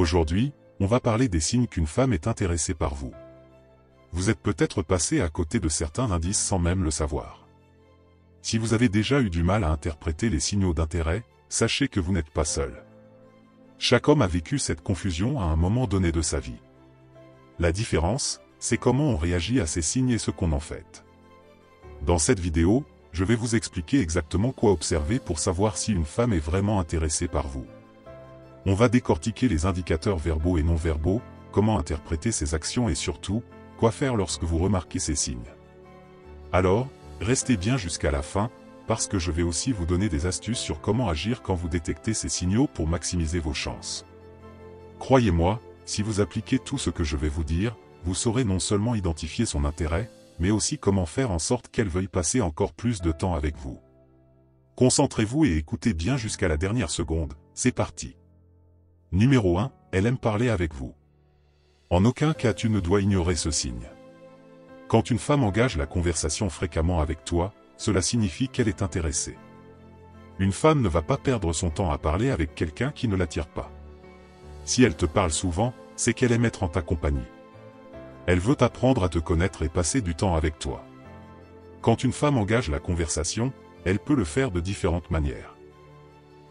Aujourd'hui, on va parler des signes qu'une femme est intéressée par vous. Vous êtes peut-être passé à côté de certains indices sans même le savoir. Si vous avez déjà eu du mal à interpréter les signaux d'intérêt, sachez que vous n'êtes pas seul. Chaque homme a vécu cette confusion à un moment donné de sa vie. La différence, c'est comment on réagit à ces signes et ce qu'on en fait. Dans cette vidéo, je vais vous expliquer exactement quoi observer pour savoir si une femme est vraiment intéressée par vous. On va décortiquer les indicateurs verbaux et non verbaux, comment interpréter ces actions et surtout, quoi faire lorsque vous remarquez ces signes. Alors, restez bien jusqu'à la fin, parce que je vais aussi vous donner des astuces sur comment agir quand vous détectez ces signaux pour maximiser vos chances. Croyez-moi, si vous appliquez tout ce que je vais vous dire, vous saurez non seulement identifier son intérêt, mais aussi comment faire en sorte qu'elle veuille passer encore plus de temps avec vous. Concentrez-vous et écoutez bien jusqu'à la dernière seconde, c'est parti. Numéro 1, elle aime parler avec vous. En aucun cas tu ne dois ignorer ce signe. Quand une femme engage la conversation fréquemment avec toi, cela signifie qu'elle est intéressée. Une femme ne va pas perdre son temps à parler avec quelqu'un qui ne l'attire pas. Si elle te parle souvent, c'est qu'elle aime être en ta compagnie. Elle veut apprendre à te connaître et passer du temps avec toi. Quand une femme engage la conversation, elle peut le faire de différentes manières.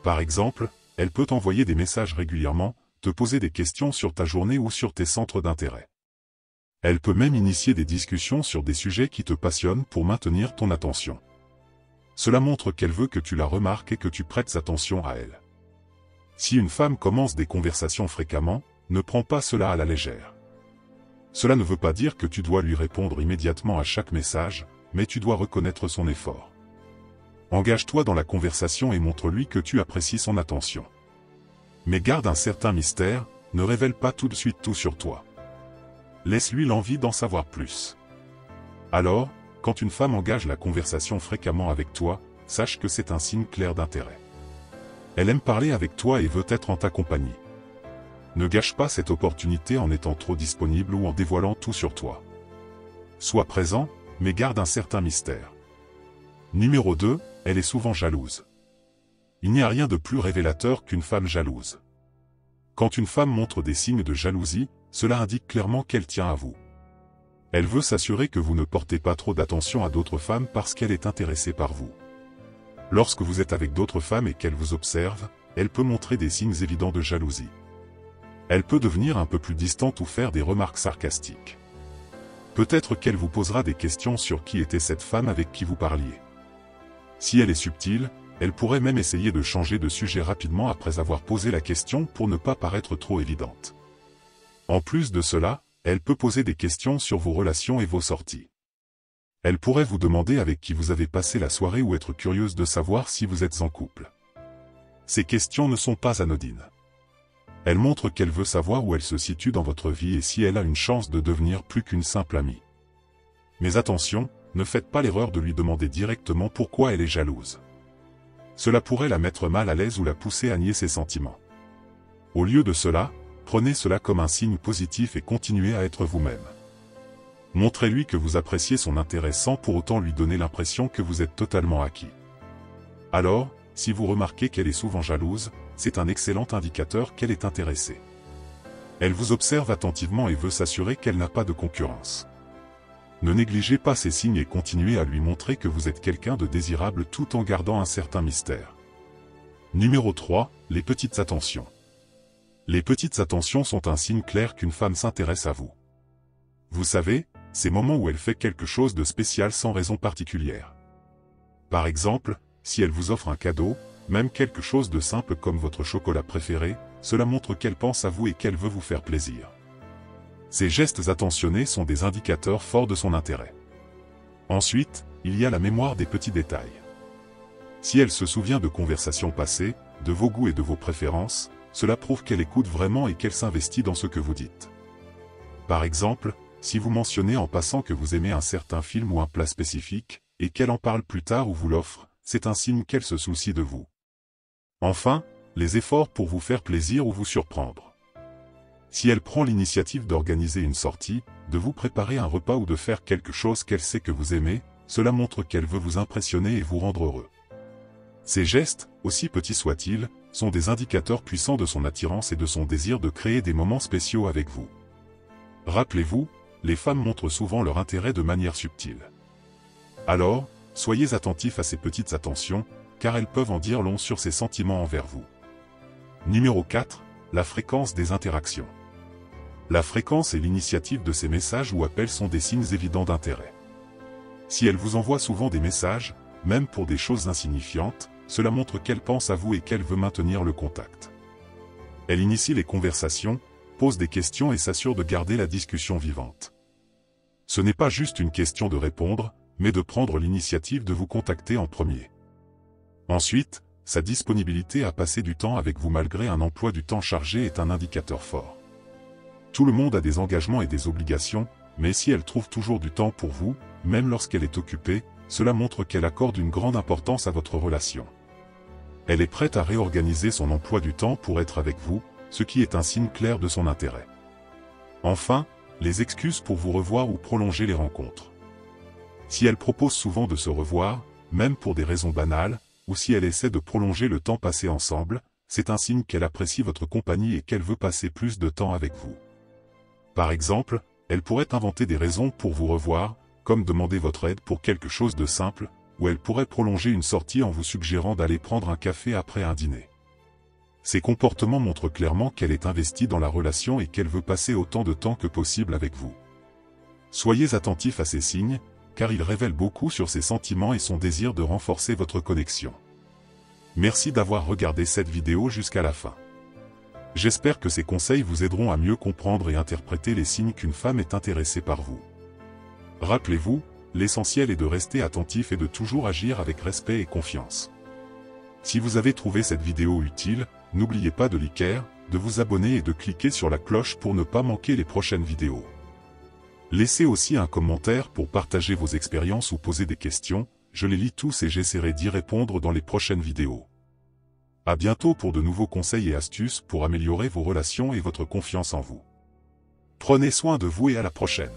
Par exemple, elle peut t'envoyer des messages régulièrement, te poser des questions sur ta journée ou sur tes centres d'intérêt. Elle peut même initier des discussions sur des sujets qui te passionnent pour maintenir ton attention. Cela montre qu'elle veut que tu la remarques et que tu prêtes attention à elle. Si une femme commence des conversations fréquemment, ne prends pas cela à la légère. Cela ne veut pas dire que tu dois lui répondre immédiatement à chaque message, mais tu dois reconnaître son effort. Engage-toi dans la conversation et montre-lui que tu apprécies son attention. Mais garde un certain mystère, ne révèle pas tout de suite tout sur toi. Laisse-lui l'envie d'en savoir plus. Alors, quand une femme engage la conversation fréquemment avec toi, sache que c'est un signe clair d'intérêt. Elle aime parler avec toi et veut être en ta compagnie. Ne gâche pas cette opportunité en étant trop disponible ou en dévoilant tout sur toi. Sois présent, mais garde un certain mystère. Numéro 2, elle est souvent jalouse. Il n'y a rien de plus révélateur qu'une femme jalouse. Quand une femme montre des signes de jalousie, cela indique clairement qu'elle tient à vous. Elle veut s'assurer que vous ne portez pas trop d'attention à d'autres femmes parce qu'elle est intéressée par vous. Lorsque vous êtes avec d'autres femmes et qu'elle vous observe, elle peut montrer des signes évidents de jalousie. Elle peut devenir un peu plus distante ou faire des remarques sarcastiques. Peut-être qu'elle vous posera des questions sur qui était cette femme avec qui vous parliez. Si elle est subtile, elle pourrait même essayer de changer de sujet rapidement après avoir posé la question pour ne pas paraître trop évidente. En plus de cela, elle peut poser des questions sur vos relations et vos sorties. Elle pourrait vous demander avec qui vous avez passé la soirée ou être curieuse de savoir si vous êtes en couple. Ces questions ne sont pas anodines. Elle montre qu'elle veut savoir où elle se situe dans votre vie et si elle a une chance de devenir plus qu'une simple amie. Mais attention, ne faites pas l'erreur de lui demander directement pourquoi elle est jalouse. Cela pourrait la mettre mal à l'aise ou la pousser à nier ses sentiments. Au lieu de cela, prenez cela comme un signe positif et continuez à être vous-même. Montrez-lui que vous appréciez son intérêt sans pour autant lui donner l'impression que vous êtes totalement acquis. Alors, si vous remarquez qu'elle est souvent jalouse, c'est un excellent indicateur qu'elle est intéressée. Elle vous observe attentivement et veut s'assurer qu'elle n'a pas de concurrence. Ne négligez pas ces signes et continuez à lui montrer que vous êtes quelqu'un de désirable tout en gardant un certain mystère. Numéro 3, les petites attentions. Les petites attentions sont un signe clair qu'une femme s'intéresse à vous. Vous savez, ces moments où elle fait quelque chose de spécial sans raison particulière. Par exemple, si elle vous offre un cadeau, même quelque chose de simple comme votre chocolat préféré, cela montre qu'elle pense à vous et qu'elle veut vous faire plaisir. Ces gestes attentionnés sont des indicateurs forts de son intérêt. Ensuite, il y a la mémoire des petits détails. Si elle se souvient de conversations passées, de vos goûts et de vos préférences, cela prouve qu'elle écoute vraiment et qu'elle s'investit dans ce que vous dites. Par exemple, si vous mentionnez en passant que vous aimez un certain film ou un plat spécifique, et qu'elle en parle plus tard ou vous l'offre, c'est un signe qu'elle se soucie de vous. Enfin, les efforts pour vous faire plaisir ou vous surprendre. Si elle prend l'initiative d'organiser une sortie, de vous préparer un repas ou de faire quelque chose qu'elle sait que vous aimez, cela montre qu'elle veut vous impressionner et vous rendre heureux. Ces gestes, aussi petits soient-ils, sont des indicateurs puissants de son attirance et de son désir de créer des moments spéciaux avec vous. Rappelez-vous, les femmes montrent souvent leur intérêt de manière subtile. Alors, soyez attentifs à ces petites attentions, car elles peuvent en dire long sur ses sentiments envers vous. Numéro 4. La fréquence des interactions. La fréquence et l'initiative de ces messages ou appels sont des signes évidents d'intérêt. Si elle vous envoie souvent des messages, même pour des choses insignifiantes, cela montre qu'elle pense à vous et qu'elle veut maintenir le contact. Elle initie les conversations, pose des questions et s'assure de garder la discussion vivante. Ce n'est pas juste une question de répondre, mais de prendre l'initiative de vous contacter en premier. Ensuite, sa disponibilité à passer du temps avec vous malgré un emploi du temps chargé est un indicateur fort. Tout le monde a des engagements et des obligations, mais si elle trouve toujours du temps pour vous, même lorsqu'elle est occupée, cela montre qu'elle accorde une grande importance à votre relation. Elle est prête à réorganiser son emploi du temps pour être avec vous, ce qui est un signe clair de son intérêt. Enfin, les excuses pour vous revoir ou prolonger les rencontres. Si elle propose souvent de se revoir, même pour des raisons banales, ou si elle essaie de prolonger le temps passé ensemble, c'est un signe qu'elle apprécie votre compagnie et qu'elle veut passer plus de temps avec vous. Par exemple, elle pourrait inventer des raisons pour vous revoir, comme demander votre aide pour quelque chose de simple, ou elle pourrait prolonger une sortie en vous suggérant d'aller prendre un café après un dîner. Ces comportements montrent clairement qu'elle est investie dans la relation et qu'elle veut passer autant de temps que possible avec vous. Soyez attentifs à ces signes, car ils révèlent beaucoup sur ses sentiments et son désir de renforcer votre connexion. Merci d'avoir regardé cette vidéo jusqu'à la fin. J'espère que ces conseils vous aideront à mieux comprendre et interpréter les signes qu'une femme est intéressée par vous. Rappelez-vous, l'essentiel est de rester attentif et de toujours agir avec respect et confiance. Si vous avez trouvé cette vidéo utile, n'oubliez pas de liker, de vous abonner et de cliquer sur la cloche pour ne pas manquer les prochaines vidéos. Laissez aussi un commentaire pour partager vos expériences ou poser des questions, je les lis tous et j'essaierai d'y répondre dans les prochaines vidéos. À bientôt pour de nouveaux conseils et astuces pour améliorer vos relations et votre confiance en vous. Prenez soin de vous et à la prochaine.